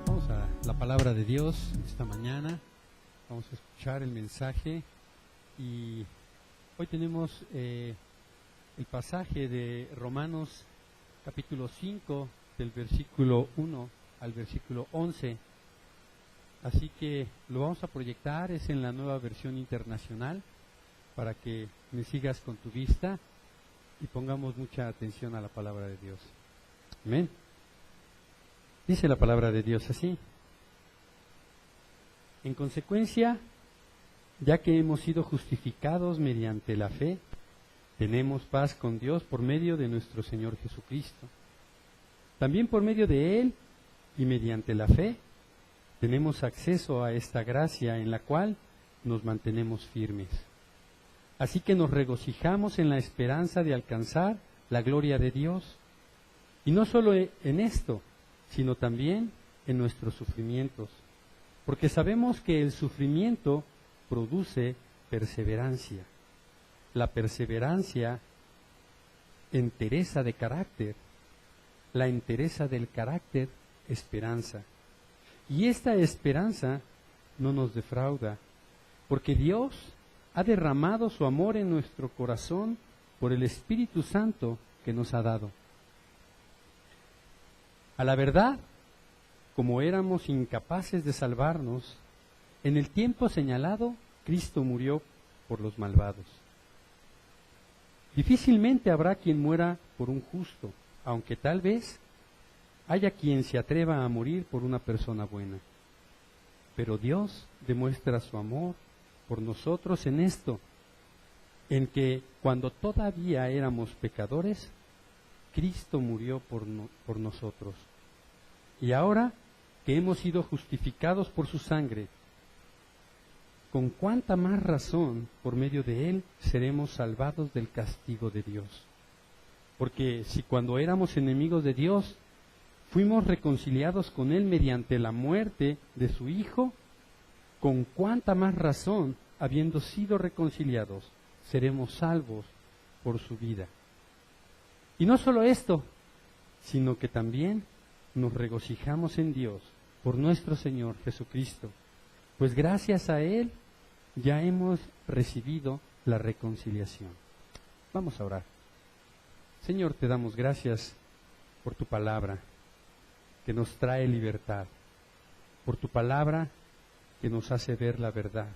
Vamos a la palabra de Dios esta mañana. Vamos a escuchar el mensaje y hoy tenemos el pasaje de Romanos capítulo 5 del versículo 1 al versículo 11. Así que lo vamos a proyectar, es en la Nueva Versión Internacional, para que me sigas con tu vista y pongamos mucha atención a la palabra de Dios. Amén. Dice la palabra de Dios así: en consecuencia, ya que hemos sido justificados mediante la fe, tenemos paz con Dios por medio de nuestro Señor Jesucristo. También por medio de Él y mediante la fe, tenemos acceso a esta gracia en la cual nos mantenemos firmes. Así que nos regocijamos en la esperanza de alcanzar la gloria de Dios. Y no solo en esto, sino también en nuestros sufrimientos, porque sabemos que el sufrimiento produce perseverancia. La perseverancia, entereza de carácter. La entereza del carácter, esperanza. Y esta esperanza no nos defrauda, porque Dios ha derramado su amor en nuestro corazón por el Espíritu Santo que nos ha dado. A la verdad, como éramos incapaces de salvarnos, en el tiempo señalado, Cristo murió por los malvados. Difícilmente habrá quien muera por un justo, aunque tal vez haya quien se atreva a morir por una persona buena. Pero Dios demuestra su amor por nosotros en esto, en que cuando todavía éramos pecadores, Cristo murió por nosotros. Y ahora que hemos sido justificados por su sangre, con cuánta más razón por medio de Él seremos salvados del castigo de Dios. Porque si cuando éramos enemigos de Dios, fuimos reconciliados con Él mediante la muerte de su Hijo, con cuánta más razón, habiendo sido reconciliados, seremos salvos por su vida. Y no solo esto, sino que también nos regocijamos en Dios por nuestro Señor Jesucristo, pues gracias a Él ya hemos recibido la reconciliación. Vamos a orar. Señor, te damos gracias por tu palabra que nos trae libertad, por tu palabra que nos hace ver la verdad.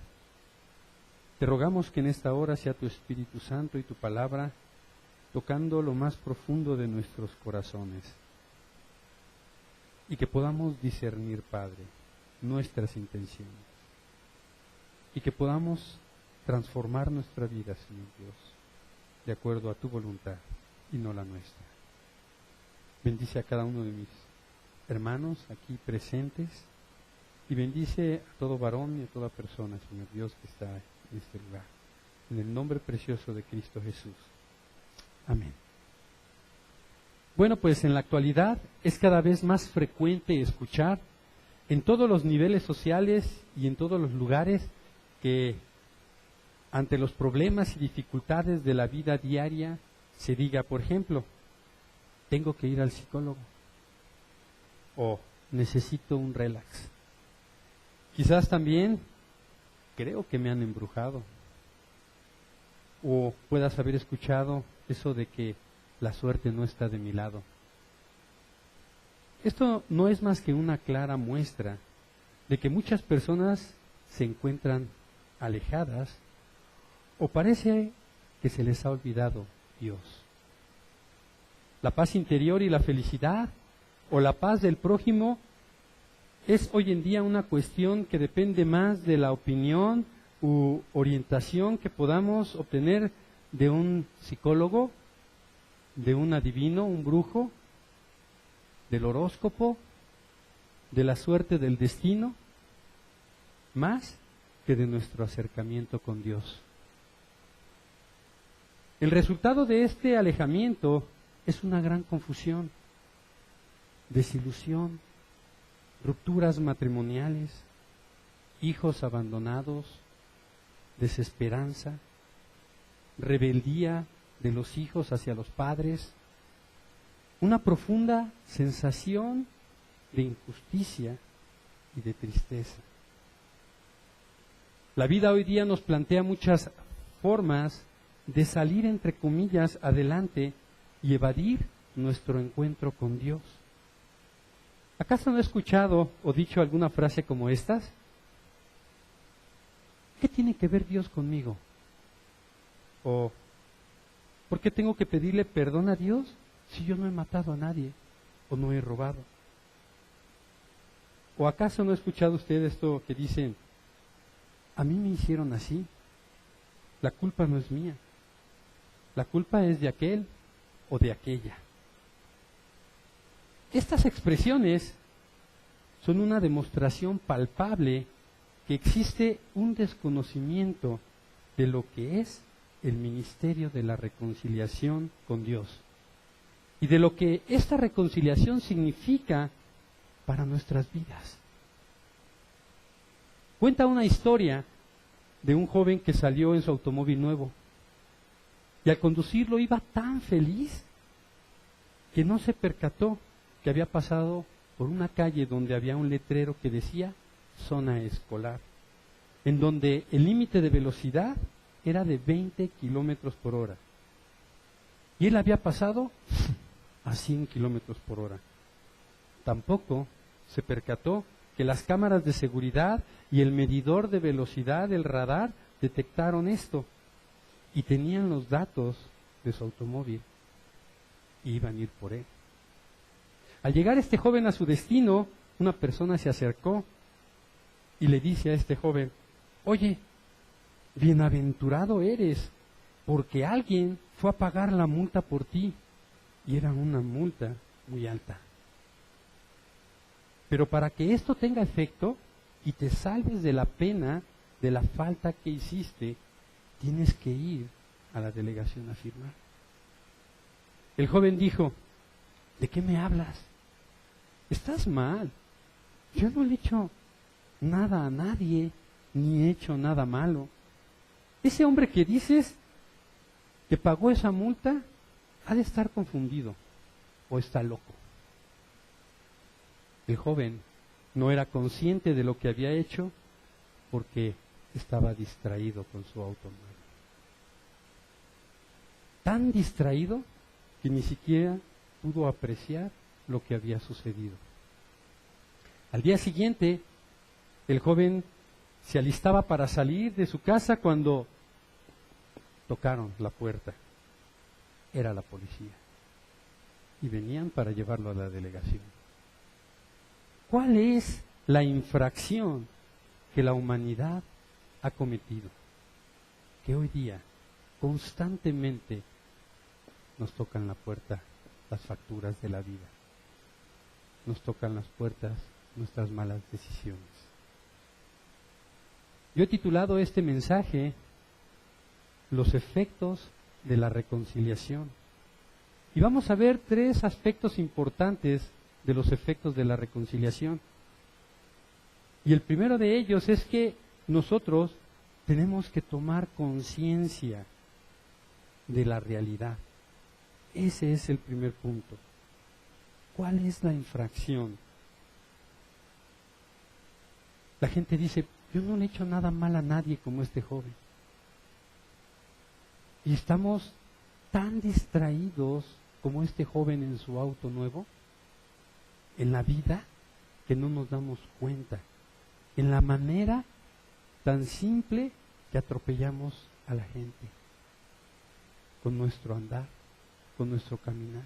Te rogamos que en esta hora sea tu Espíritu Santo y tu palabra tocando lo más profundo de nuestros corazones y que podamos discernir, Padre, nuestras intenciones y que podamos transformar nuestra vida, Señor Dios, de acuerdo a tu voluntad y no la nuestra. Bendice a cada uno de mis hermanos aquí presentes y bendice a todo varón y a toda persona, Señor Dios, que está en este lugar. En el nombre precioso de Cristo Jesús. Amén. Bueno, pues en la actualidad es cada vez más frecuente escuchar en todos los niveles sociales y en todos los lugares que ante los problemas y dificultades de la vida diaria se diga, por ejemplo, tengo que ir al psicólogo o necesito un relax. Quizás también creo que me han embrujado, o puedas haber escuchado eso de que la suerte no está de mi lado. Esto no es más que una clara muestra de que muchas personas se encuentran alejadas o parece que se les ha olvidado Dios. La paz interior y la felicidad o la paz del prójimo es hoy en día una cuestión que depende más de la opinión u orientación que podamos obtener de un psicólogo, de un adivino, un brujo, del horóscopo, de la suerte del destino, más que de nuestro acercamiento con Dios. El resultado de este alejamiento es una gran confusión, desilusión, rupturas matrimoniales, hijos abandonados, desesperanza, rebeldía de los hijos hacia los padres, una profunda sensación de injusticia y de tristeza. La vida hoy día nos plantea muchas formas de salir, entre comillas, adelante y evadir nuestro encuentro con Dios. ¿Acaso no he escuchado o dicho alguna frase como estas? ¿Qué tiene que ver Dios conmigo? O ¿por qué tengo que pedirle perdón a Dios si yo no he matado a nadie o no he robado? ¿O acaso no ha escuchado usted esto que dicen, a mí me hicieron así, la culpa no es mía, la culpa es de aquel o de aquella? Estas expresiones son una demostración palpable que existe un desconocimiento de lo que es el ministerio de la reconciliación con Dios y de lo que esta reconciliación significa para nuestras vidas. Cuenta una historia de un joven que salió en su automóvil nuevo y al conducirlo iba tan feliz que no se percató que había pasado por una calle donde había un letrero que decía zona escolar, en donde el límite de velocidad era de 20 kilómetros por hora. Y él había pasado a 100 kilómetros por hora. Tampoco se percató que las cámaras de seguridad y el medidor de velocidad del radar detectaron esto y tenían los datos de su automóvil y iban a ir por él. Al llegar este joven a su destino, una persona se acercó y le dice a este joven, oye, bienaventurado eres, porque alguien fue a pagar la multa por ti, y era una multa muy alta. Pero para que esto tenga efecto y te salves de la pena de la falta que hiciste, tienes que ir a la delegación a firmar. El joven dijo, ¿de qué me hablas? Estás mal. Yo no le he hecho nada a nadie, ni he hecho nada malo. Ese hombre que dices que pagó esa multa ha de estar confundido o está loco. El joven no era consciente de lo que había hecho porque estaba distraído con su automóvil. Tan distraído que ni siquiera pudo apreciar lo que había sucedido. Al día siguiente, el joven se alistaba para salir de su casa cuando tocaron la puerta. Era la policía. Y venían para llevarlo a la delegación. ¿Cuál es la infracción que la humanidad ha cometido? Que hoy día constantemente nos tocan la puerta las facturas de la vida. Nos tocan las puertas nuestras malas decisiones. Yo he titulado este mensaje Los efectos de la reconciliación. Y vamos a ver 3 aspectos importantes de los efectos de la reconciliación. Y el primero de ellos es que nosotros tenemos que tomar conciencia de la realidad. Ese es el primer punto. ¿Cuál es la infracción? La gente dice, yo no le he hecho nada mal a nadie como este joven. Y estamos tan distraídos como este joven en su auto nuevo, en la vida, que no nos damos cuenta, en la manera tan simple que atropellamos a la gente, con nuestro andar, con nuestro caminar,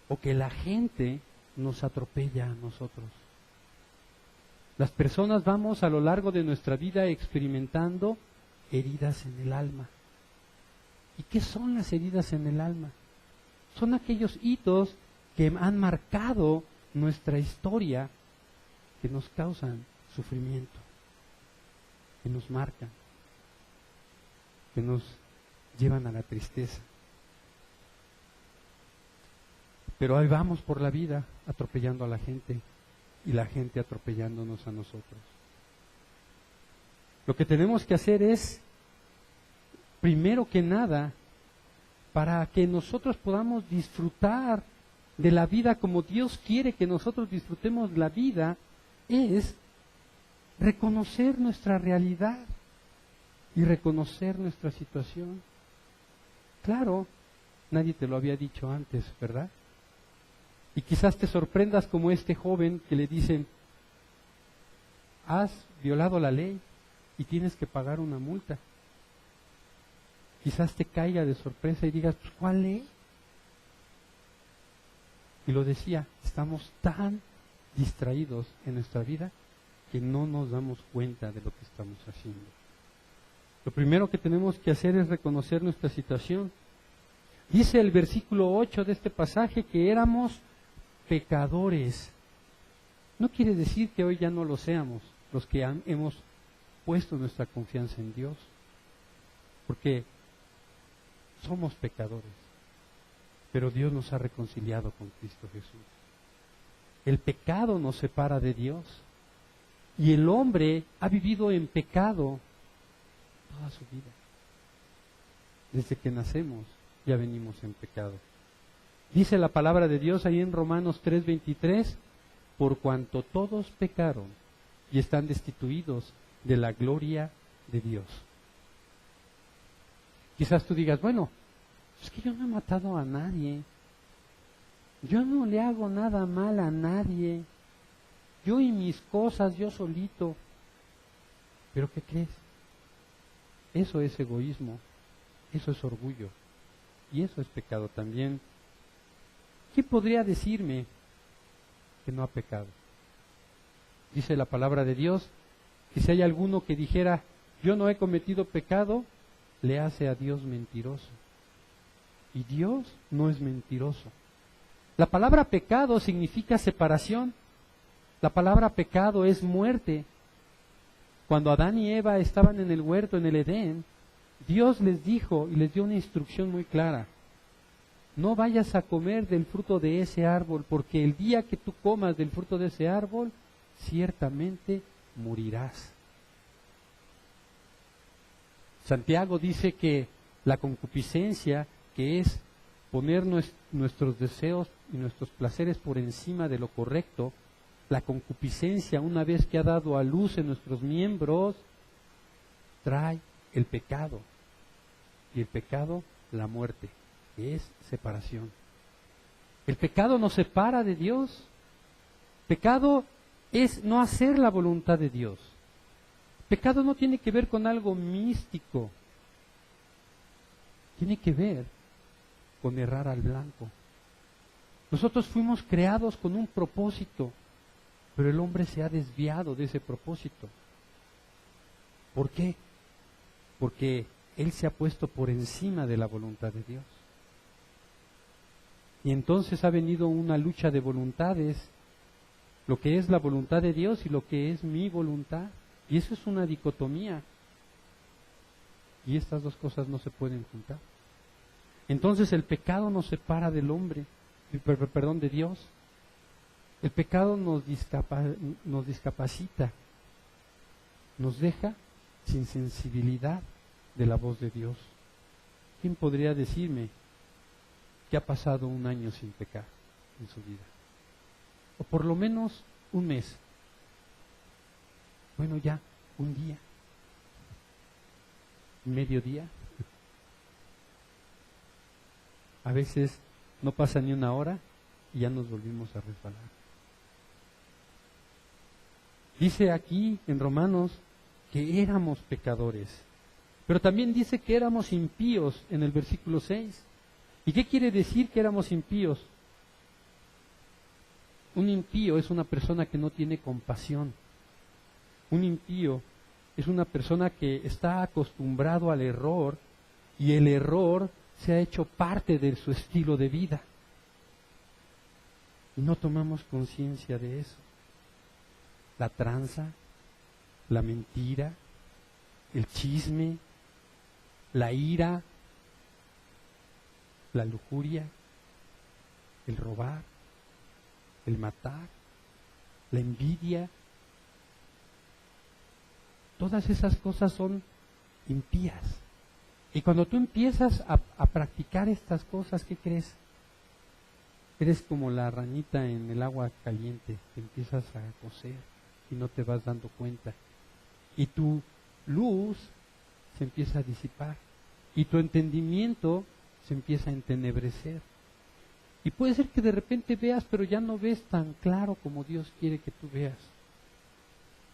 o que la gente nos atropella a nosotros. Las personas vamos a lo largo de nuestra vida experimentando heridas en el alma. ¿Y qué son las heridas en el alma? Son aquellos hitos que han marcado nuestra historia, que nos causan sufrimiento, que nos marcan, que nos llevan a la tristeza. Pero ahí vamos por la vida atropellando a la gente y la gente atropellándonos a nosotros. Lo que tenemos que hacer es primero que nada, para que nosotros podamos disfrutar de la vida como Dios quiere que nosotros disfrutemos la vida, es reconocer nuestra realidad y reconocer nuestra situación. Claro, nadie te lo había dicho antes, ¿verdad? Y quizás te sorprendas como este joven que le dicen, has violado la ley y tienes que pagar una multa. Quizás te caiga de sorpresa y digas, pues, ¿cuál ley? Y lo decía, estamos tan distraídos en nuestra vida que no nos damos cuenta de lo que estamos haciendo. Lo primero que tenemos que hacer es reconocer nuestra situación. Dice el versículo 8 de este pasaje que éramos pecadores. No quiere decir que hoy ya no lo seamos, los que hemos puesto nuestra confianza en Dios, porque somos pecadores, pero Dios nos ha reconciliado con Cristo Jesús. El pecado nos separa de Dios y el hombre ha vivido en pecado toda su vida. Desde que nacemos ya venimos en pecado. Dice la palabra de Dios ahí en Romanos 3:23, por cuanto todos pecaron y están destituidos de la gloria de Dios. Quizás tú digas, bueno, es que yo no he matado a nadie, yo no le hago nada mal a nadie, yo y mis cosas, yo solito. ¿Pero qué crees? Eso es egoísmo, eso es orgullo y eso es pecado también. ¿Quién podría decirme que no ha pecado? Dice la palabra de Dios que si hay alguno que dijera, yo no he cometido pecado, le hace a Dios mentiroso. Y Dios no es mentiroso. La palabra pecado significa separación. La palabra pecado es muerte. Cuando Adán y Eva estaban en el huerto, en el Edén, Dios les dijo y les dio una instrucción muy clara. No vayas a comer del fruto de ese árbol, porque el día que tú comas del fruto de ese árbol, ciertamente morirás. Santiago dice que la concupiscencia, que es poner nuestros deseos y nuestros placeres por encima de lo correcto, la concupiscencia, una vez que ha dado a luz en nuestros miembros, trae el pecado. Y el pecado, la muerte, que es separación. El pecado nos separa de Dios. Pecado es no hacer la voluntad de Dios. Pecado no tiene que ver con algo místico. Tiene que ver con errar al blanco. Nosotros fuimos creados con un propósito, pero el hombre se ha desviado de ese propósito. ¿Por qué? Porque él se ha puesto por encima de la voluntad de Dios. Y entonces ha venido una lucha de voluntades, lo que es la voluntad de Dios y lo que es mi voluntad. Y eso es una dicotomía. Y estas dos cosas no se pueden juntar. Entonces el pecado nos separa del hombre, de Dios. El pecado nos discapacita, nos deja sin sensibilidad de la voz de Dios. ¿Quién podría decirme que ha pasado un año sin pecar en su vida? O por lo menos un mes. Bueno, ya, un día, mediodía. A veces no pasa ni una hora y ya nos volvimos a resbalar. Dice aquí en Romanos que éramos pecadores, pero también dice que éramos impíos en el versículo 6. ¿Y qué quiere decir que éramos impíos? Un impío es una persona que no tiene compasión. Un impío es una persona que está acostumbrado al error y el error se ha hecho parte de su estilo de vida. Y no tomamos conciencia de eso. La tranza, la mentira, el chisme, la ira, la lujuria, el robar, el matar, la envidia. Todas esas cosas son impías. Y cuando tú empiezas a practicar estas cosas, ¿qué crees? Eres como la ranita en el agua caliente, te empiezas a cocer y no te vas dando cuenta. Y tu luz se empieza a disipar y tu entendimiento se empieza a entenebrecer. Y puede ser que de repente veas, pero ya no ves tan claro como Dios quiere que tú veas.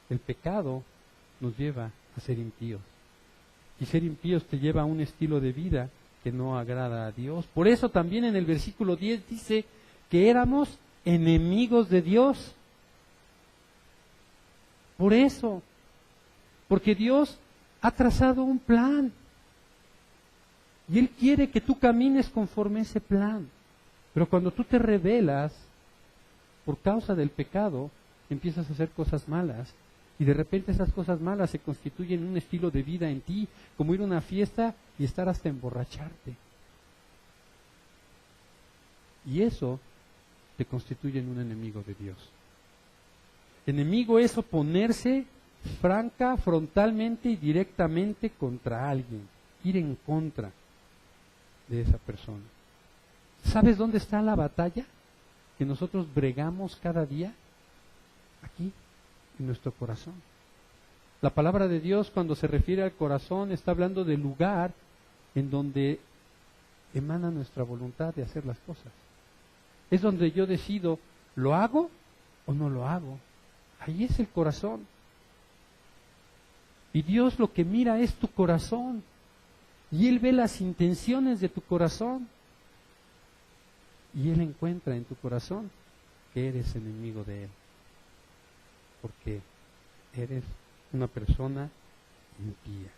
El pecado nos lleva a ser impíos. Y ser impíos te lleva a un estilo de vida que no agrada a Dios. Por eso también en el versículo 10 dice que éramos enemigos de Dios. Por eso, porque Dios ha trazado un plan. Y Él quiere que tú camines conforme a ese plan. Pero cuando tú te rebelas por causa del pecado, empiezas a hacer cosas malas. Y de repente esas cosas malas se constituyen en un estilo de vida en ti, como ir a una fiesta y estar hasta emborracharte. Y eso te constituye en un enemigo de Dios. Enemigo es oponerse frontalmente y directamente contra alguien, ir en contra de esa persona. ¿Sabes dónde está la batalla que nosotros bregamos cada día? Aquí, en nuestro corazón. La palabra de Dios, cuando se refiere al corazón, está hablando del lugar en donde emana nuestra voluntad de hacer las cosas. Es donde yo decido, ¿lo hago o no lo hago? Ahí es el corazón. Y Dios lo que mira es tu corazón. Y Él ve las intenciones de tu corazón. Y Él encuentra en tu corazón que eres enemigo de Él. Porque eres una persona impía.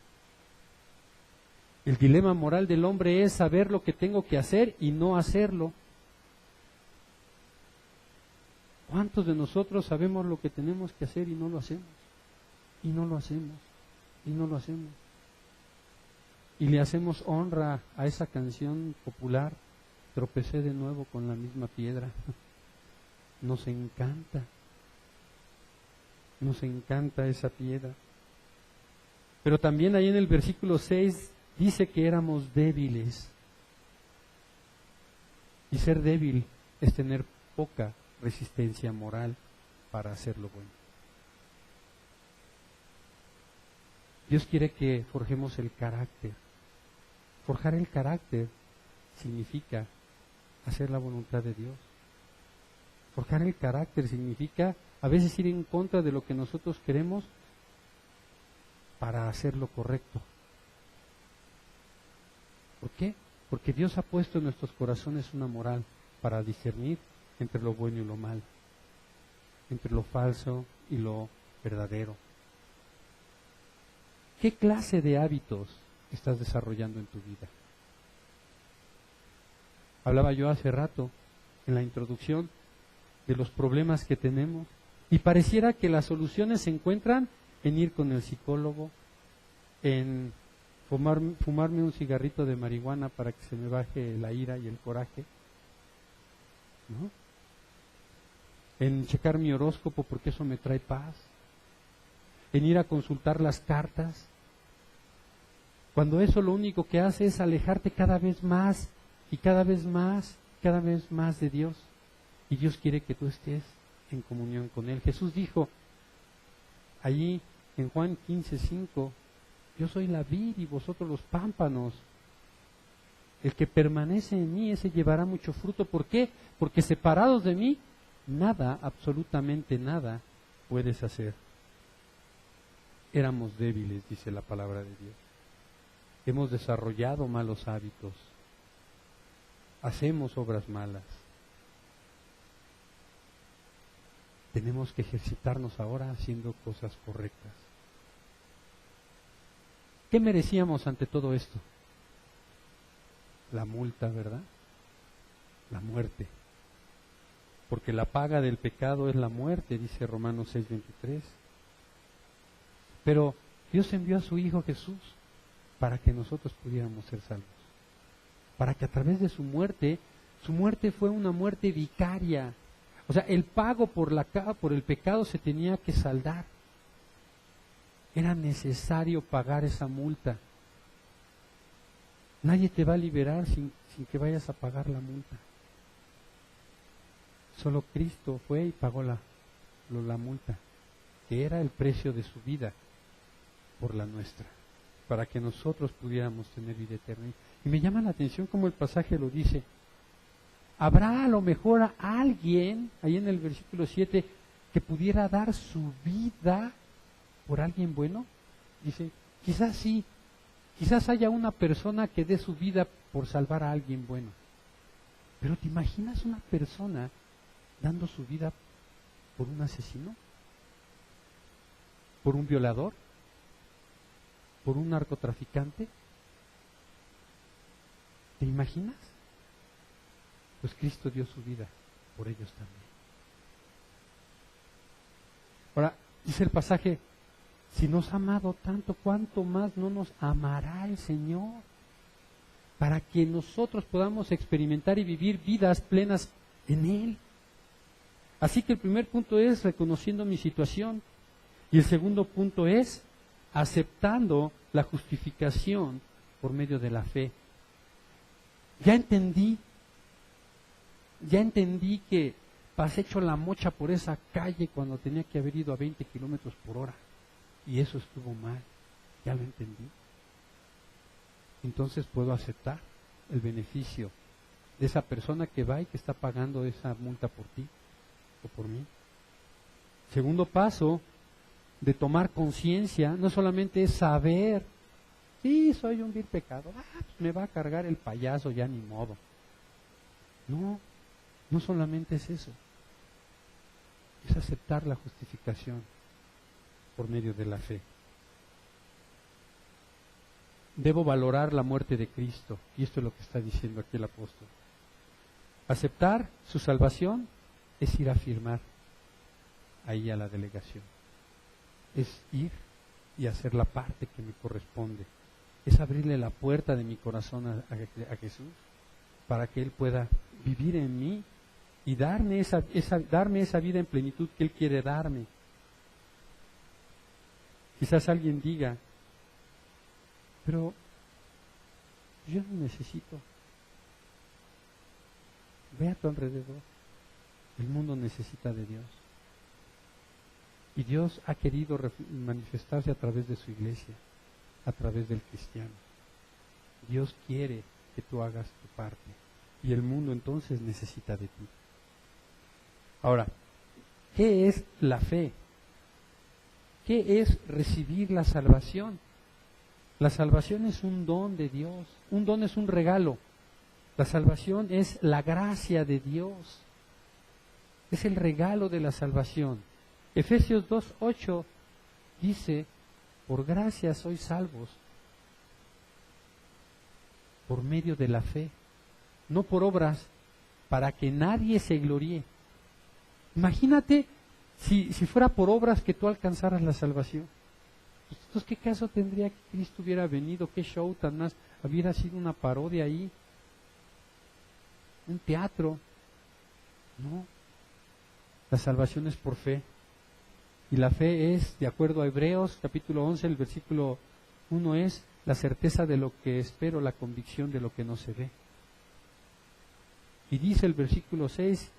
El dilema moral del hombre es saber lo que tengo que hacer y no hacerlo. ¿Cuántos de nosotros sabemos lo que tenemos que hacer y no lo hacemos? Y no lo hacemos. Y no lo hacemos. Y le hacemos honra a esa canción popular, tropecé de nuevo con la misma piedra. Nos encanta. Nos encanta esa piedra. Pero también ahí en el versículo 6 dice que éramos débiles. Y ser débil es tener poca resistencia moral para hacer lo bueno. Dios quiere que forjemos el carácter. Forjar el carácter significa hacer la voluntad de Dios. Forjar el carácter significa a veces ir en contra de lo que nosotros queremos para hacer lo correcto. ¿Por qué? Porque Dios ha puesto en nuestros corazones una moral para discernir entre lo bueno y lo malo, entre lo falso y lo verdadero. ¿Qué clase de hábitos estás desarrollando en tu vida? Hablaba yo hace rato, en la introducción, de los problemas que tenemos, y pareciera que las soluciones se encuentran en ir con el psicólogo, en fumarme un cigarrito de marihuana para que se me baje la ira y el coraje, ¿no? En checar mi horóscopo porque eso me trae paz, en ir a consultar las cartas, cuando eso lo único que hace es alejarte cada vez más y cada vez más de Dios. Y Dios quiere que tú estés en comunión con Él. Jesús dijo allí en Juan 15:5, yo soy la vid y vosotros los pámpanos. El que permanece en mí, ese llevará mucho fruto. ¿Por qué? Porque separados de mí, nada, absolutamente nada, puedes hacer. Éramos débiles, dice la palabra de Dios. Hemos desarrollado malos hábitos. Hacemos obras malas. Tenemos que ejercitarnos ahora haciendo cosas correctas. ¿Qué merecíamos ante todo esto? La multa, ¿verdad? La muerte. Porque la paga del pecado es la muerte, dice Romanos 6:23. Pero Dios envió a su Hijo Jesús para que nosotros pudiéramos ser salvos. Para que a través de su muerte fue una muerte vicaria. O sea, el pago por el pecado se tenía que saldar. Era necesario pagar esa multa. Nadie te va a liberar sin que vayas a pagar la multa. Solo Cristo fue y pagó la multa, que era el precio de su vida por la nuestra, para que nosotros pudiéramos tener vida eterna. Y me llama la atención como el pasaje lo dice. Habrá a lo mejor a alguien, ahí en el versículo 7, que pudiera dar su vida por alguien bueno. Dice, quizás sí, quizás haya una persona que dé su vida por salvar a alguien bueno. Pero ¿te imaginas una persona dando su vida por un asesino? ¿Por un violador? ¿Por un narcotraficante? ¿Te imaginas? Pues Cristo dio su vida por ellos también. Ahora, dice el pasaje, si nos ha amado tanto, ¿cuánto más no nos amará el Señor? Para que nosotros podamos experimentar y vivir vidas plenas en Él. Así que el primer punto es reconociendo mi situación. Y el segundo punto es aceptando la justificación por medio de la fe. Ya entendí que pasé hecho la mocha por esa calle cuando tenía que haber ido a 20 kilómetros por hora. Y eso estuvo mal. Ya lo entendí. Entonces puedo aceptar el beneficio de esa persona que va y que está pagando esa multa por ti o por mí. Segundo paso de tomar conciencia, no solamente es saber, sí, soy un vil pecador, pues me va a cargar el payaso, ya ni modo. No solamente es eso, es aceptar la justificación por medio de la fe. Debo valorar la muerte de Cristo, y esto es lo que está diciendo aquí el apóstol. Aceptar su salvación es ir a firmar ahí a la delegación. Es ir y hacer la parte que me corresponde. Es abrirle la puerta de mi corazón a Jesús para que Él pueda vivir en mí y darme esa vida en plenitud que Él quiere darme. Quizás alguien diga, pero yo no necesito. Ve a tu alrededor. El mundo necesita de Dios. Y Dios ha querido manifestarse a través de su iglesia, a través del cristiano. Dios quiere que tú hagas tu parte. Y el mundo entonces necesita de ti. Ahora, ¿qué es la fe? ¿Qué es recibir la salvación? La salvación es un don de Dios. Un don es un regalo. La salvación es la gracia de Dios. Es el regalo de la salvación. Efesios 2:8 dice, por gracia sois salvos, por medio de la fe, no por obras, para que nadie se gloríe. Imagínate si fuera por obras que tú alcanzaras la salvación. Entonces, ¿qué caso tendría que Cristo hubiera venido? ¿Qué show tan más? Hubiera sido una parodia ahí, un teatro. No, la salvación es por fe. Y la fe es, de acuerdo a Hebreos capítulo 11, el versículo 1 es la certeza de lo que espero, la convicción de lo que no se ve. Y dice el versículo 6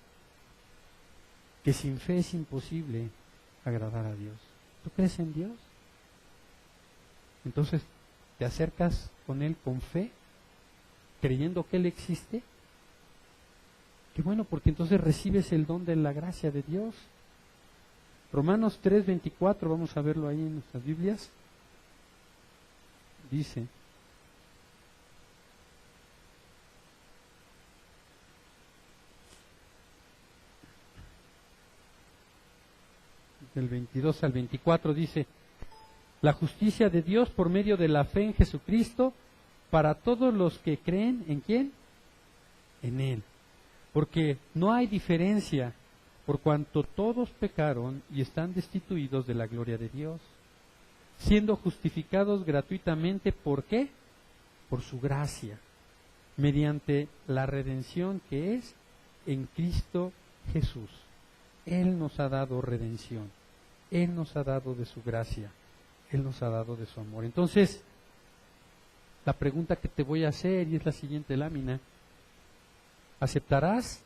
que sin fe es imposible agradar a Dios. ¿Tú crees en Dios? Entonces, ¿te acercas con Él con fe, creyendo que Él existe? Qué bueno, porque entonces recibes el don de la gracia de Dios. Romanos 3:24, vamos a verlo ahí en nuestras Biblias. Dice, del 22 al 24 dice, la justicia de Dios por medio de la fe en Jesucristo para todos los que creen, ¿en quién? En Él. Porque no hay diferencia, por cuanto todos pecaron y están destituidos de la gloria de Dios, siendo justificados gratuitamente, ¿por qué? Por su gracia, mediante la redención que es en Cristo Jesús. Él nos ha dado redención, Él nos ha dado de su gracia, Él nos ha dado de su amor. Entonces, la pregunta que te voy a hacer, y es la siguiente lámina. ¿Aceptarás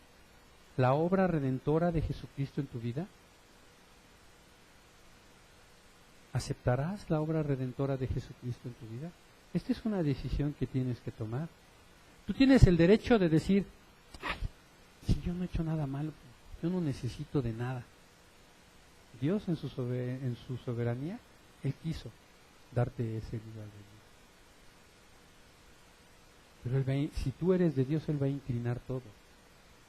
la obra redentora de Jesucristo en tu vida? ¿Aceptarás la obra redentora de Jesucristo en tu vida? Esta es una decisión que tienes que tomar. Tú tienes el derecho de decir, ay, si yo no he hecho nada malo, yo no necesito de nada. Dios en su soberanía, Él quiso darte ese lugar de Dios. Pero si tú eres de Dios, Él va a inclinar todo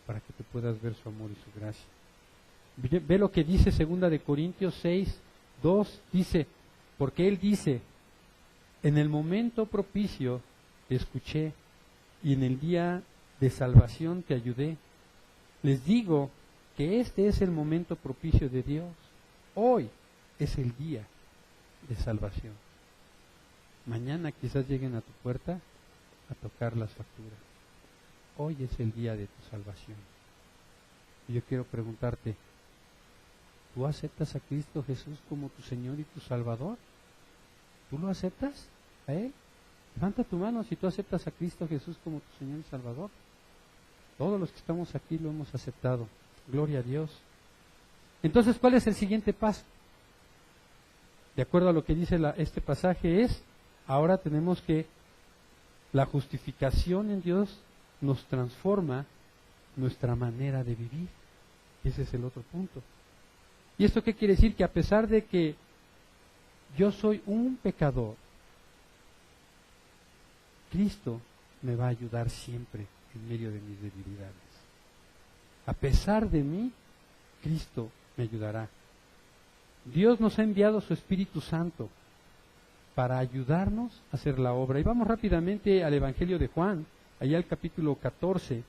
para que te puedas ver su amor y su gracia. Ve lo que dice 2 de Corintios 6:2, dice, porque Él dice, en el momento propicio te escuché y en el día de salvación te ayudé. Les digo que este es el momento propicio de Dios. Hoy es el día de salvación. Mañana quizás lleguen a tu puerta a tocar las facturas. Hoy es el día de tu salvación. Y yo quiero preguntarte, ¿tú aceptas a Cristo Jesús como tu Señor y tu Salvador? ¿Tú lo aceptas a Él? Levanta tu mano si tú aceptas a Cristo Jesús como tu Señor y Salvador. Todos los que estamos aquí lo hemos aceptado. Gloria a Dios. Entonces, ¿cuál es el siguiente paso? De acuerdo a lo que dice este pasaje es, ahora tenemos que, la justificación en Dios nos transforma nuestra manera de vivir. Ese es el otro punto. ¿Y esto qué quiere decir? Que a pesar de que yo soy un pecador, Cristo me va a ayudar siempre en medio de mis debilidades. A pesar de mí, Cristo me ayudará. Dios nos ha enviado su Espíritu Santo para ayudarnos a hacer la obra. Y vamos rápidamente al Evangelio de Juan, allá al capítulo 14.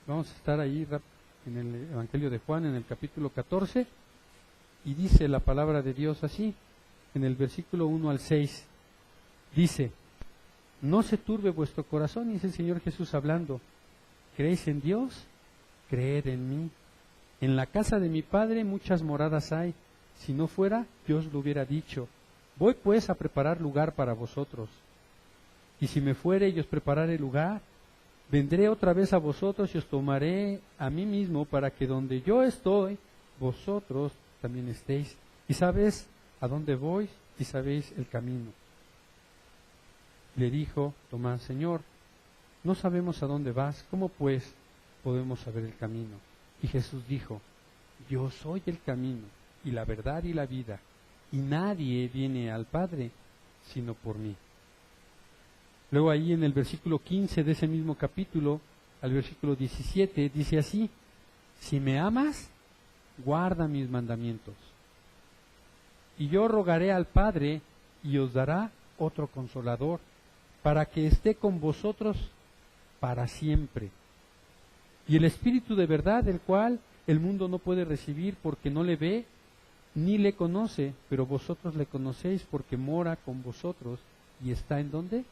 Vamos a estar ahí en el Evangelio de Juan, en el capítulo 14, y dice la palabra de Dios así, en el versículo 1 al 6, dice, no se turbe vuestro corazón, y es el Señor Jesús hablando, ¿creéis en Dios? Creed en mí. En la casa de mi Padre muchas moradas hay, si no fuera, yo os lo hubiera dicho. Voy pues a preparar lugar para vosotros. Y si me fuere y os preparare lugar, vendré otra vez a vosotros y os tomaré a mí mismo, para que donde yo estoy, vosotros también estéis. Y sabéis a dónde voy y sabéis el camino. Le dijo Tomás, Señor, no sabemos a dónde vas, ¿cómo pues podemos saber el camino? Y Jesús dijo, yo soy el camino y la verdad y la vida, y nadie viene al Padre sino por mí. Luego ahí en el versículo 15 de ese mismo capítulo, al versículo 17, dice así, si me amas, guarda mis mandamientos. Y yo rogaré al Padre y os dará otro consolador, para que esté con vosotros para siempre. Y el Espíritu de verdad, el cual el mundo no puede recibir porque no le ve ni le conoce, pero vosotros le conocéis porque mora con vosotros y está ¿en dónde?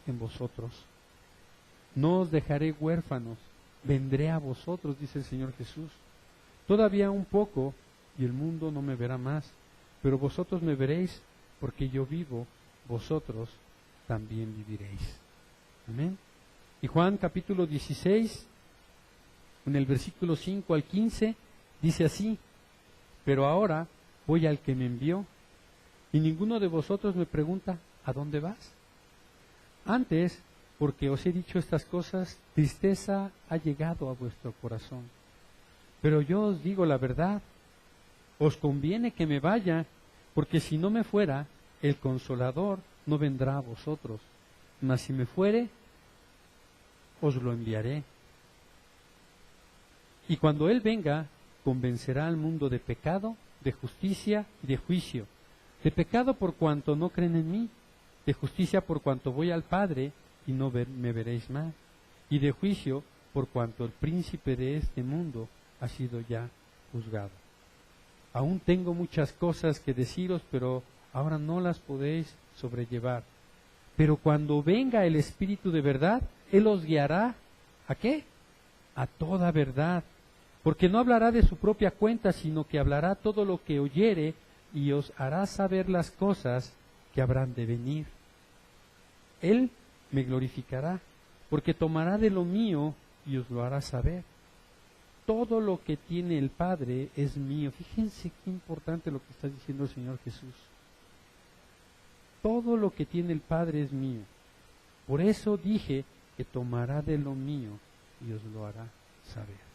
En vosotros. No os dejaré huérfanos, vendré a vosotros, dice el Señor Jesús. Todavía un poco y el mundo no me verá más, pero vosotros me veréis porque yo vivo, vosotros también viviréis. Amén. Y Juan capítulo 16, en el versículo 5 al 15, dice así, pero ahora voy al que me envió, y ninguno de vosotros me pregunta, ¿a dónde vas? Antes, porque os he dicho estas cosas, tristeza ha llegado a vuestro corazón. Pero yo os digo la verdad, os conviene que me vaya, porque si no me fuera, el Consolador no vendrá a vosotros, mas si me fuere, os lo enviaré. Y cuando Él venga, convencerá al mundo de pecado, de justicia y de juicio. De pecado por cuanto no creen en mí, de justicia por cuanto voy al Padre y no me veréis más, y de juicio por cuanto el príncipe de este mundo ha sido ya juzgado. Aún tengo muchas cosas que deciros, pero ahora no las podéis sobrellevar. Pero cuando venga el Espíritu de verdad, Él os guiará, ¿a qué? A toda verdad, porque no hablará de su propia cuenta, sino que hablará todo lo que oyere y os hará saber las cosas que habrán de venir. Él me glorificará, porque tomará de lo mío y os lo hará saber. Todo lo que tiene el Padre es mío. Fíjense qué importante lo que está diciendo el Señor Jesús. Todo lo que tiene el Padre es mío. Por eso dije que tomará de lo mío y os lo hará saber.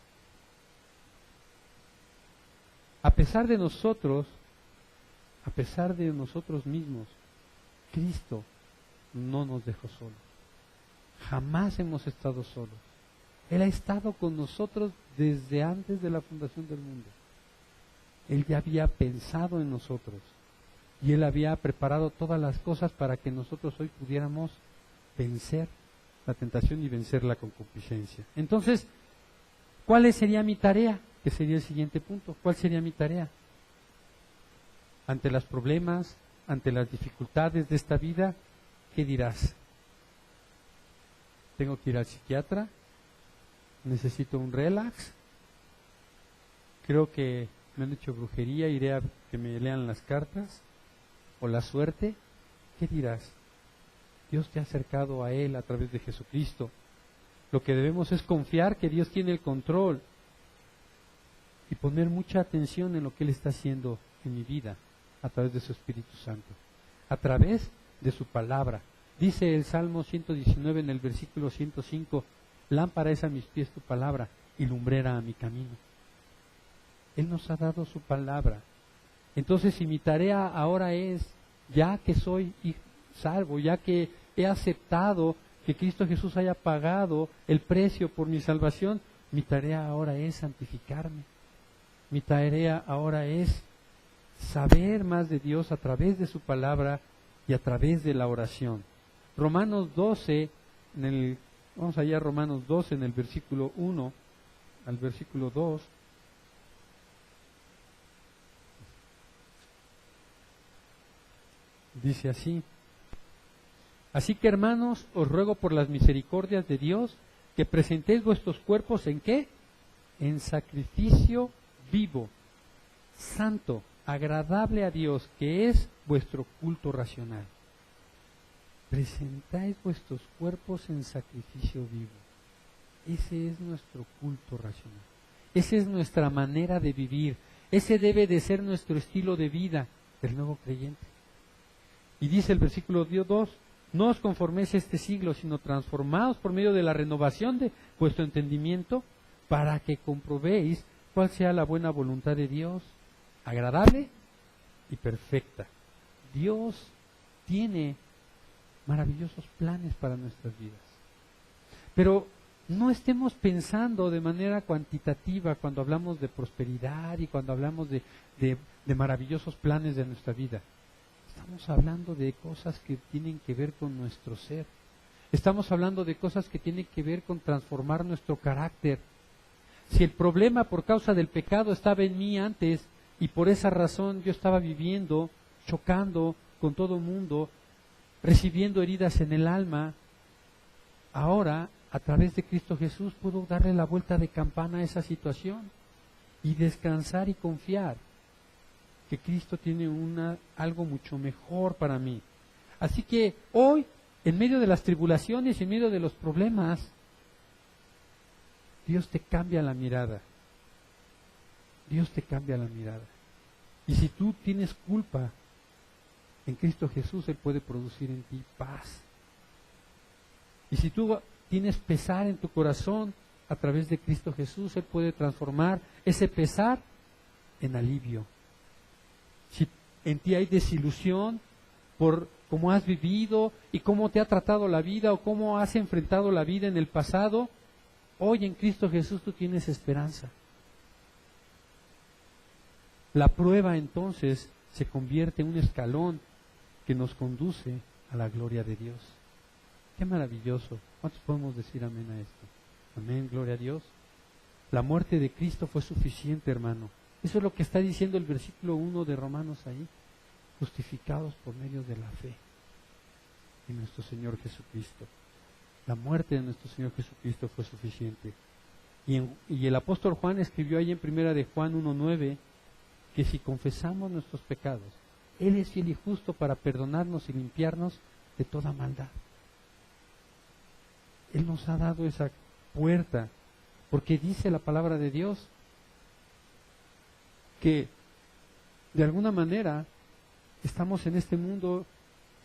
A pesar de nosotros mismos, Cristo no nos dejó solos. Jamás hemos estado solos. Él ha estado con nosotros desde antes de la fundación del mundo. Él ya había pensado en nosotros y Él había preparado todas las cosas para que nosotros hoy pudiéramos vencer la tentación y vencer la concupiscencia. Entonces, ¿cuál sería mi tarea? Que sería el siguiente punto. ¿Cuál sería mi tarea? Ante los problemas, ante las dificultades de esta vida, ¿qué dirás? ¿Tengo que ir al psiquiatra? ¿Necesito un relax? Creo que me han hecho brujería, iré a que me lean las cartas o la suerte. ¿Qué dirás? Dios te ha acercado a Él a través de Jesucristo. Lo que debemos es confiar que Dios tiene el control y poner mucha atención en lo que Él está haciendo en mi vida a través de su Espíritu Santo, a través de su palabra. Dice el Salmo 119 en el versículo 105, lámpara es a mis pies tu palabra y lumbrera a mi camino. Él nos ha dado su palabra. Entonces, si mi tarea ahora es, ya que soy salvo, ya que he aceptado que Cristo Jesús haya pagado el precio por mi salvación, mi tarea ahora es santificarme. Mi tarea ahora es saber más de Dios a través de su palabra y a través de la oración. Romanos 12, vamos allá a Romanos 12 en el versículo 1 al versículo 2. Dice así: así que, hermanos, os ruego por las misericordias de Dios que presentéis vuestros cuerpos ¿en qué? En sacrificio vivo, santo, agradable a Dios, que es vuestro culto racional. Presentáis vuestros cuerpos en sacrificio vivo. Ese es nuestro culto racional. Esa es nuestra manera de vivir. Ese debe de ser nuestro estilo de vida del nuevo creyente. Y dice el versículo 2, no os conforméis a este siglo, sino transformaos por medio de la renovación de vuestro entendimiento, para que comprobéis cuál sea la buena voluntad de Dios, agradable y perfecta. Dios tiene maravillosos planes para nuestras vidas. Pero no estemos pensando de manera cuantitativa cuando hablamos de prosperidad y cuando hablamos de maravillosos planes de nuestra vida. Estamos hablando de cosas que tienen que ver con nuestro ser. Estamos hablando de cosas que tienen que ver con transformar nuestro carácter. Si el problema por causa del pecado estaba en mí antes y por esa razón yo estaba viviendo, chocando con todo el mundo, recibiendo heridas en el alma, ahora a través de Cristo Jesús puedo darle la vuelta de campana a esa situación y descansar y confiar que Cristo tiene algo mucho mejor para mí. Así que hoy, en medio de las tribulaciones y en medio de los problemas, Dios te cambia la mirada. Dios te cambia la mirada. Y si tú tienes culpa, en Cristo Jesús Él puede producir en ti paz. Y si tú tienes pesar en tu corazón, a través de Cristo Jesús Él puede transformar ese pesar en alivio. Si en ti hay desilusión por cómo has vivido y cómo te ha tratado la vida o cómo has enfrentado la vida en el pasado, hoy en Cristo Jesús tú tienes esperanza. La prueba entonces se convierte en un escalón que nos conduce a la gloria de Dios. ¡Qué maravilloso! ¿Cuántos podemos decir amén a esto? Amén, gloria a Dios. La muerte de Cristo fue suficiente, hermano. Eso es lo que está diciendo el versículo 1 de Romanos ahí. Justificados por medio de la fe en nuestro Señor Jesucristo. La muerte de nuestro Señor Jesucristo fue suficiente. Y el apóstol Juan escribió ahí en 1 de Juan 1:9 que si confesamos nuestros pecados, Él es fiel y justo para perdonarnos y limpiarnos de toda maldad. Él nos ha dado esa puerta, porque dice la palabra de Dios que de alguna manera estamos en este mundo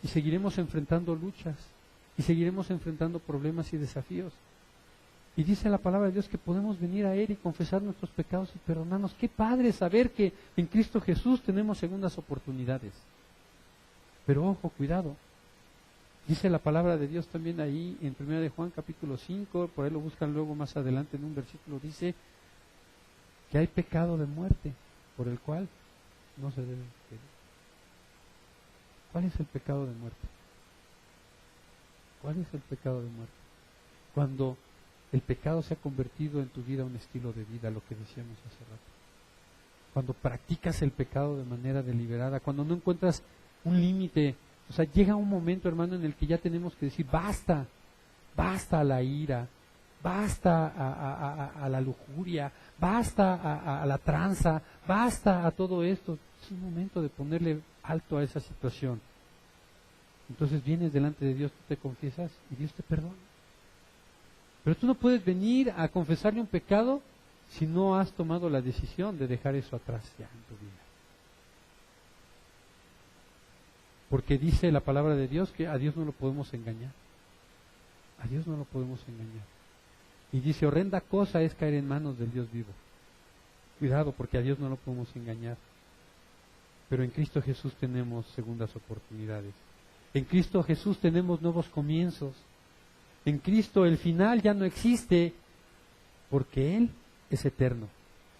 y seguiremos enfrentando luchas y seguiremos enfrentando problemas y desafíos. Y dice la palabra de Dios que podemos venir a Él y confesar nuestros pecados y perdonarnos. Qué padre saber que en Cristo Jesús tenemos segundas oportunidades. Pero ojo, cuidado. Dice la palabra de Dios también ahí en 1 de Juan capítulo 5, por ahí lo buscan luego más adelante en un versículo, dice que hay pecado de muerte por el cual no se debe querer. ¿Cuál es el pecado de muerte? ¿Cuál es el pecado de muerte? Cuando el pecado se ha convertido en tu vida un estilo de vida, lo que decíamos hace rato. Cuando practicas el pecado de manera deliberada, cuando no encuentras un límite. O sea, llega un momento, hermano, en el que ya tenemos que decir, basta, basta a la ira, basta a la lujuria, basta a la tranza, basta a todo esto. Es un momento de ponerle alto a esa situación. Entonces vienes delante de Dios, tú te confiesas y Dios te perdona. Pero tú no puedes venir a confesarle un pecado si no has tomado la decisión de dejar eso atrás ya en tu vida. Porque dice la palabra de Dios que a Dios no lo podemos engañar. A Dios no lo podemos engañar. Y dice, horrenda cosa es caer en manos del Dios vivo. Cuidado, porque a Dios no lo podemos engañar. Pero en Cristo Jesús tenemos segundas oportunidades. En Cristo Jesús tenemos nuevos comienzos. En Cristo el final ya no existe, porque Él es eterno.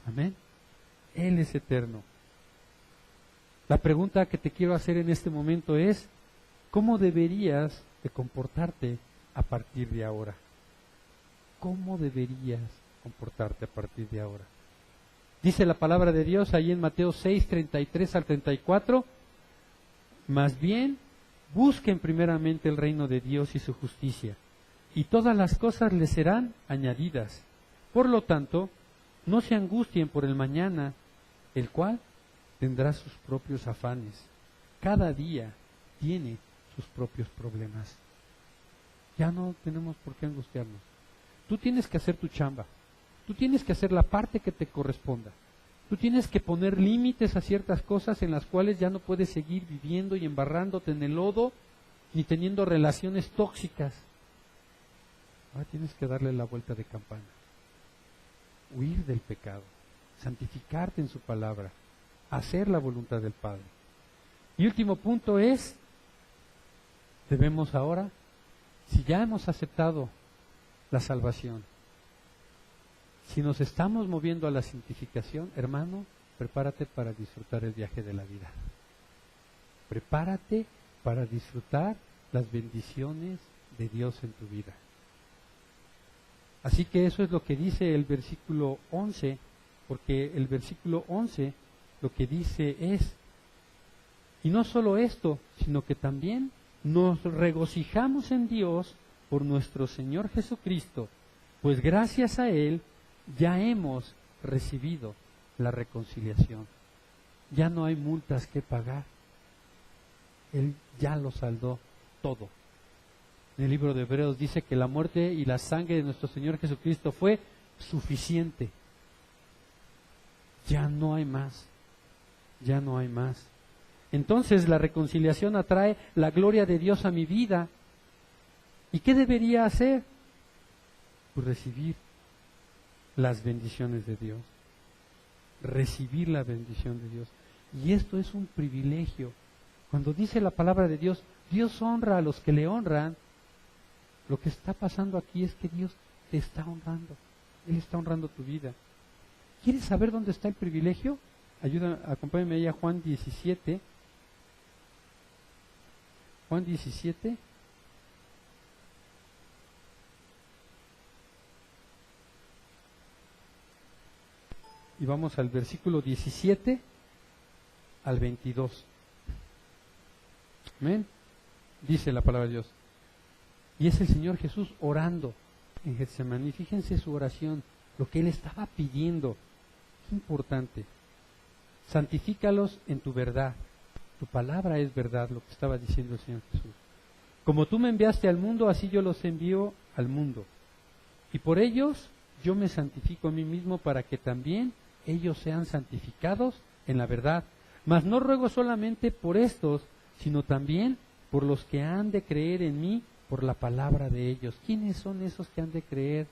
Amén. Él es eterno. La pregunta que te quiero hacer en este momento es, ¿cómo deberías de comportarte a partir de ahora? ¿Cómo deberías comportarte a partir de ahora? Dice la palabra de Dios ahí en Mateo 6, 33 al 34, más bien, busquen primeramente el reino de Dios y su justicia, y todas las cosas les serán añadidas. Por lo tanto, no se angustien por el mañana, el cual tendrá sus propios afanes. Cada día tiene sus propios problemas. Ya no tenemos por qué angustiarnos. Tú tienes que hacer tu chamba. Tú tienes que hacer la parte que te corresponda. Tú tienes que poner límites a ciertas cosas en las cuales ya no puedes seguir viviendo y embarrándote en el lodo, ni teniendo relaciones tóxicas. Ahora tienes que darle la vuelta de campana. Huir del pecado. Santificarte en su palabra. Hacer la voluntad del Padre. Y último punto es, debemos ahora, si ya hemos aceptado la salvación, si nos estamos moviendo a la santificación, hermano, prepárate para disfrutar el viaje de la vida. Prepárate para disfrutar las bendiciones de Dios en tu vida. Así que eso es lo que dice el versículo 11, porque el versículo 11 lo que dice es, y no solo esto, sino que también nos regocijamos en Dios por nuestro Señor Jesucristo, pues gracias a Él ya hemos recibido la reconciliación. Ya no hay multas que pagar. Él ya lo saldó todo. En el libro de Hebreos dice que la muerte y la sangre de nuestro Señor Jesucristo fue suficiente. Ya no hay más. Ya no hay más. Entonces la reconciliación atrae la gloria de Dios a mi vida. ¿Y qué debería hacer? Pues recibir las bendiciones de Dios. Recibir la bendición de Dios. Y esto es un privilegio. Cuando dice la palabra de Dios, Dios honra a los que le honran. Lo que está pasando aquí es que Dios te está honrando. Él está honrando tu vida. ¿Quieres saber dónde está el privilegio? Acompáñame ahí a Juan 17. Juan 17. Y vamos al versículo 17 al 22. Amén. Dice la palabra de Dios. Y es el Señor Jesús orando en Getsemaní. Fíjense su oración, lo que Él estaba pidiendo. Es importante. Santifícalos en tu verdad. Tu palabra es verdad, lo que estaba diciendo el Señor Jesús. Como tú me enviaste al mundo, así yo los envío al mundo. Y por ellos yo me santifico a mí mismo para que también ellos sean santificados en la verdad. Mas no ruego solamente por estos, sino también por los que han de creer en mí por la palabra de ellos. ¿Quiénes son esos que han de creer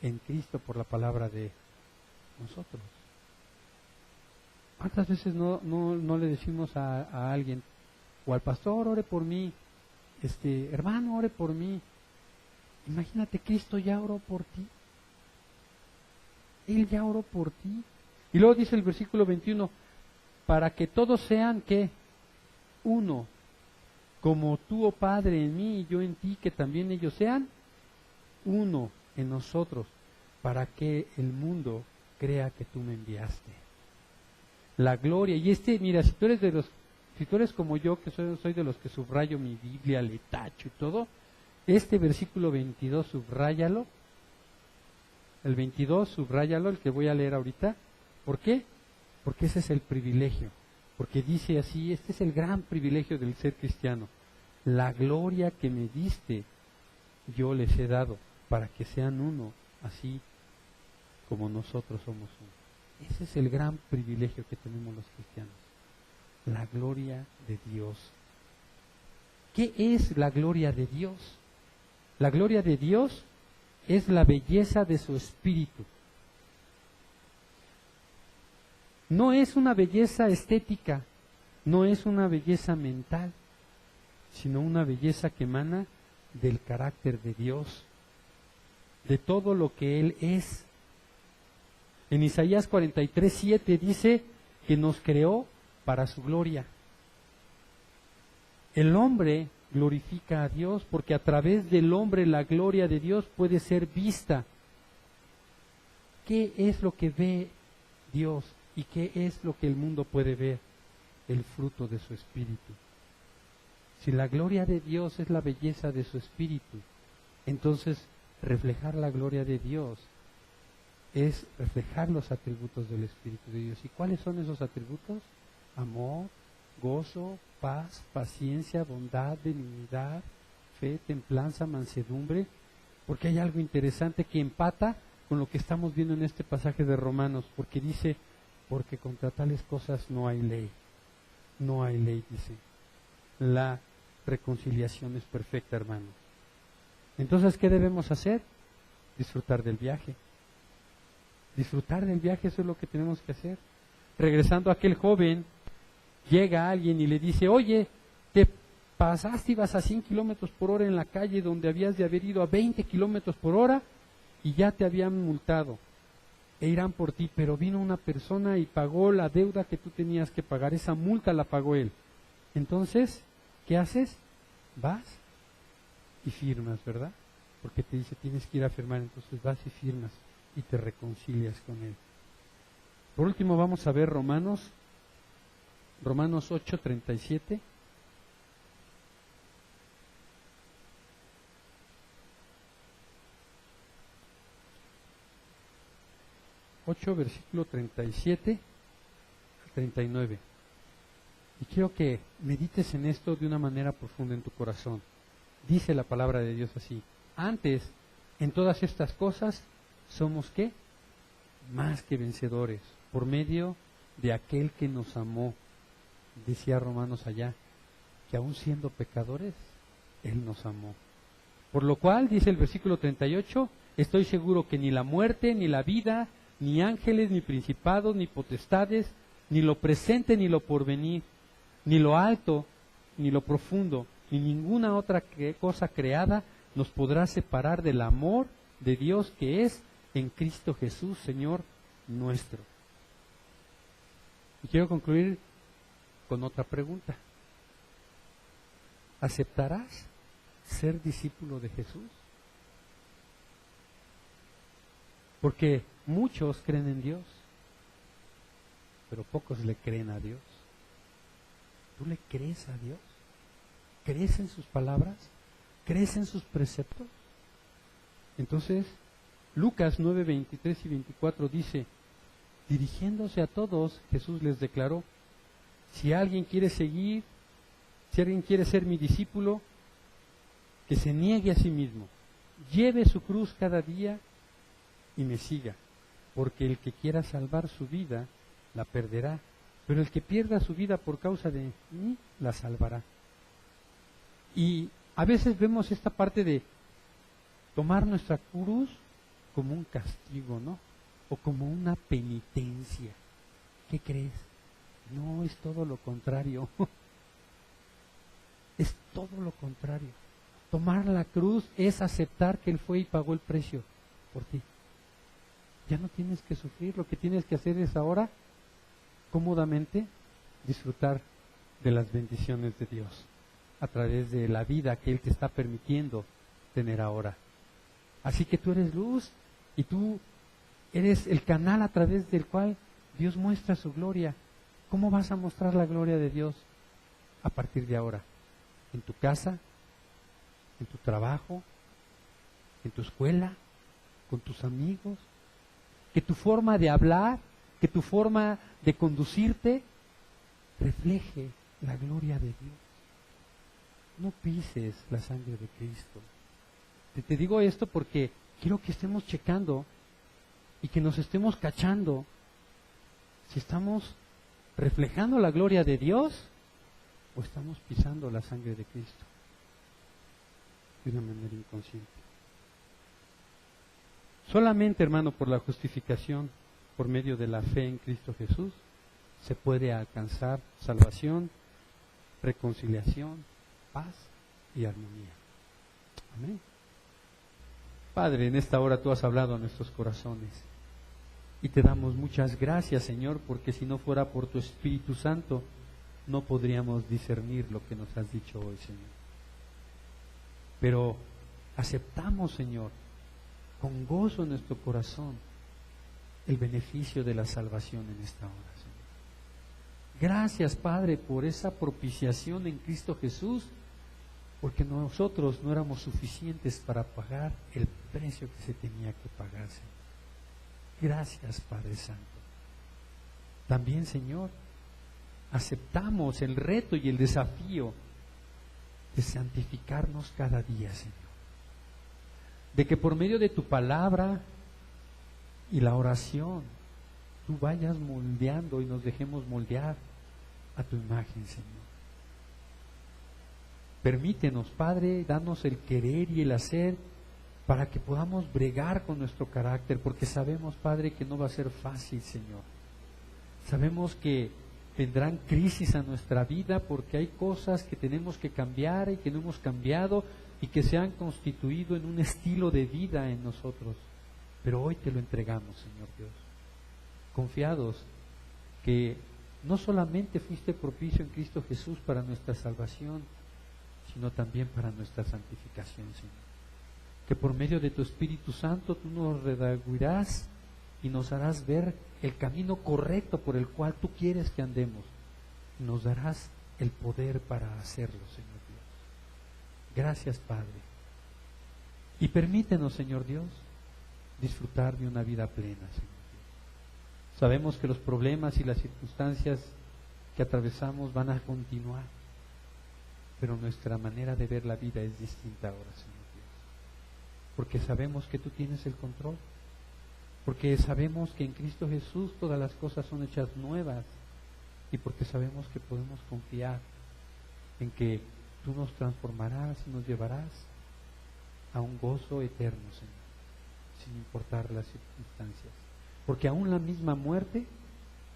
en Cristo por la palabra de nosotros? ¿Cuántas veces no le decimos a alguien, o al pastor, ore por mí, hermano, ore por mí? Imagínate, Cristo ya oró por ti. Él ya oró por ti. Y luego dice el versículo 21, para que todos sean, ¿qué? Uno. Como tú, oh Padre, en mí y yo en ti, que también ellos sean uno en nosotros, para que el mundo crea que tú me enviaste. La gloria, y mira, si tú eres como yo, que soy de los que subrayo mi Biblia, le tacho y todo, este versículo 22, subráyalo, el 22, subráyalo, el que voy a leer ahorita. ¿Por qué? Porque ese es el privilegio, porque dice así, este es el gran privilegio del ser cristiano. La gloria que me diste, yo les he dado, para que sean uno, así como nosotros somos uno. Ese es el gran privilegio que tenemos los cristianos, la gloria de Dios. ¿Qué es la gloria de Dios? La gloria de Dios es la belleza de su espíritu. No es una belleza estética, no es una belleza mental, sino una belleza que emana del carácter de Dios, de todo lo que Él es. En Isaías 43:7 dice que nos creó para su gloria. El hombre glorifica a Dios porque a través del hombre la gloria de Dios puede ser vista. ¿Qué es lo que ve Dios y qué es lo que el mundo puede ver? El fruto de su espíritu. Si la gloria de Dios es la belleza de su espíritu, entonces reflejar la gloria de Dios es reflejar los atributos del Espíritu de Dios. ¿Y cuáles son esos atributos? Amor, gozo, paz, paciencia, bondad, benignidad, fe, templanza, mansedumbre. Porque hay algo interesante que empata con lo que estamos viendo en este pasaje de Romanos, porque dice, porque contra tales cosas no hay ley. No hay ley, dice. La reconciliación es perfecta, hermanos. Entonces, ¿qué debemos hacer? Disfrutar del viaje. Disfrutar del viaje, eso es lo que tenemos que hacer. Regresando a aquel joven, llega alguien y le dice, oye, te pasaste, ibas a 100 kilómetros por hora en la calle donde habías de haber ido a 20 kilómetros por hora y ya te habían multado. E irán por ti, pero vino una persona y pagó la deuda que tú tenías que pagar. Esa multa la pagó él. Entonces, ¿qué haces? Vas y firmas, ¿verdad? Porque te dice, tienes que ir a firmar, entonces vas y firmas y te reconcilias con él. Por último, vamos a ver Romanos 8:37. Versículo 37 al 39. Y quiero que medites en esto de una manera profunda en tu corazón. Dice la palabra de Dios así: antes, en todas estas cosas, somos ¿qué? Más que vencedores, por medio de aquel que nos amó. Decía Romanos allá, que aun siendo pecadores, Él nos amó. Por lo cual, dice el versículo 38, estoy seguro que ni la muerte, ni la vida, ni ángeles, ni principados, ni potestades, ni lo presente, ni lo porvenir, ni lo alto, ni lo profundo, ni ninguna otra cosa creada nos podrá separar del amor de Dios que es en Cristo Jesús, Señor nuestro. Y quiero concluir con otra pregunta. ¿Aceptarás ser discípulo de Jesús? Porque muchos creen en Dios, pero pocos le creen a Dios. ¿Tú le crees a Dios? ¿Crees en sus palabras? ¿Crees en sus preceptos? Entonces, Lucas 9:23 y 24 dice, dirigiéndose a todos, Jesús les declaró, Si alguien quiere seguir, si alguien quiere ser mi discípulo, que se niegue a sí mismo, lleve su cruz cada día y me siga, porque el que quiera salvar su vida, la perderá, pero el que pierda su vida por causa de mí, la salvará. Y a veces vemos esta parte de tomar nuestra cruz como un castigo, ¿no? O como una penitencia. ¿Qué crees? No, es todo lo contrario. Es todo lo contrario. Tomar la cruz es aceptar que Él fue y pagó el precio por ti. Ya no tienes que sufrir, lo que tienes que hacer es ahora, cómodamente, disfrutar de las bendiciones de Dios a través de la vida que Él te está permitiendo tener ahora. Así que tú eres luz y tú eres el canal a través del cual Dios muestra su gloria. ¿Cómo vas a mostrar la gloria de Dios a partir de ahora? ¿En tu casa? ¿En tu trabajo? ¿En tu escuela? ¿Con tus amigos? Que tu forma de hablar, que tu forma de conducirte refleje la gloria de Dios. No pises la sangre de Cristo. Te digo esto porque quiero que estemos checando y que nos estemos cachando si estamos reflejando la gloria de Dios o estamos pisando la sangre de Cristo de una manera inconsciente. Solamente, hermano, por la justificación, por medio de la fe en Cristo Jesús, se puede alcanzar salvación, reconciliación, paz y armonía. Amén. Padre, en esta hora tú has hablado a nuestros corazones y te damos muchas gracias, Señor, porque si no fuera por tu Espíritu Santo, no podríamos discernir lo que nos has dicho hoy, Señor. Pero aceptamos, Señor, con gozo en nuestro corazón, el beneficio de la salvación en esta hora, Señor. Gracias, Padre, por esa propiciación en Cristo Jesús, porque nosotros no éramos suficientes para pagar el precio que se tenía que pagar, Señor. Gracias, Padre Santo. También, Señor, aceptamos el reto y el desafío de santificarnos cada día, Señor. De que por medio de tu palabra y la oración, tú vayas moldeando y nos dejemos moldear a tu imagen, Señor. Permítenos, Padre, danos el querer y el hacer para que podamos bregar con nuestro carácter, porque sabemos, Padre, que no va a ser fácil, Señor. Sabemos que vendrán crisis a nuestra vida porque hay cosas que tenemos que cambiar y que no hemos cambiado y que se han constituido en un estilo de vida en nosotros. Pero hoy te lo entregamos, Señor Dios, confiados que no solamente fuiste propicio en Cristo Jesús para nuestra salvación, sino también para nuestra santificación, Señor. Que por medio de tu Espíritu Santo tú nos redarguirás y nos harás ver el camino correcto por el cual tú quieres que andemos. Y nos darás el poder para hacerlo, Señor Dios. Gracias, Padre. Y permítenos, Señor Dios, disfrutar de una vida plena, Señor Dios. Sabemos que los problemas y las circunstancias que atravesamos van a continuar, pero nuestra manera de ver la vida es distinta ahora, Señor Dios. Porque sabemos que tú tienes el control. Porque sabemos que en Cristo Jesús todas las cosas son hechas nuevas. Y porque sabemos que podemos confiar en que tú nos transformarás y nos llevarás a un gozo eterno, Señor, sin importar las circunstancias. Porque aún la misma muerte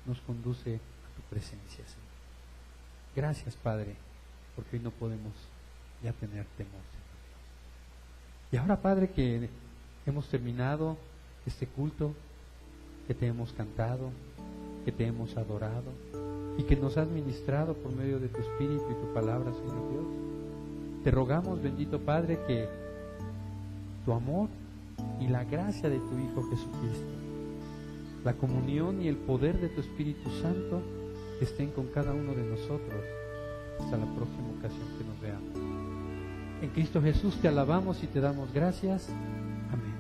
nos conduce a tu presencia, Señor. Gracias, Padre, porque hoy no podemos ya tener temor, Señor. Y ahora, Padre, que hemos terminado este culto, que te hemos cantado, que te hemos adorado y que nos has ministrado por medio de tu Espíritu y tu palabra, Señor Dios, te rogamos, bendito Padre, que tu amor y la gracia de tu Hijo Jesucristo, la comunión y el poder de tu Espíritu Santo estén con cada uno de nosotros hasta la próxima ocasión que nos veamos. En Cristo Jesús te alabamos y te damos gracias. Amén.